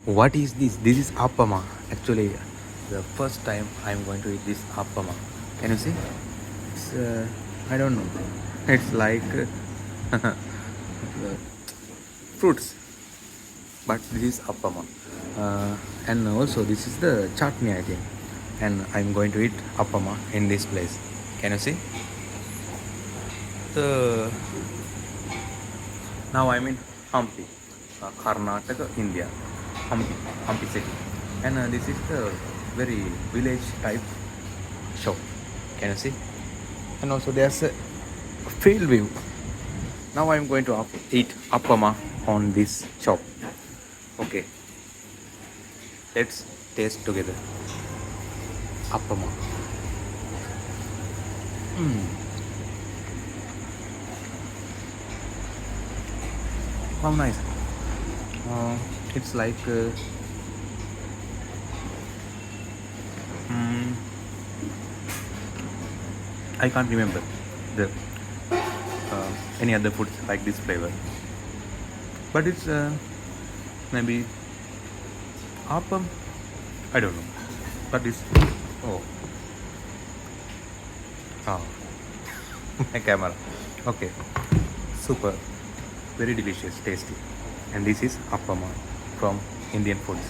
What is this? This is appama. Actually, the first time I'm going to eat this appama. Can you see? It's I don't know. It's like fruits, but this is appama. And also this is the chutney, I think. And I'm going to eat appama in this place. Can you see? The Now I'm in Hampi, Karnataka, India. Hampi, Hampi city. And this is the very village type shop. Can you see? And also there's a field view. Now I'm going to eat appama on this shop. Okay, let's taste together. Appama. How nice. It's like mm, I can't remember the any other foods like this flavor, but it's maybe appam. I don't know, but it's oh oh my camera. Okay, super, very delicious, tasty, and this is appama from Indian foods.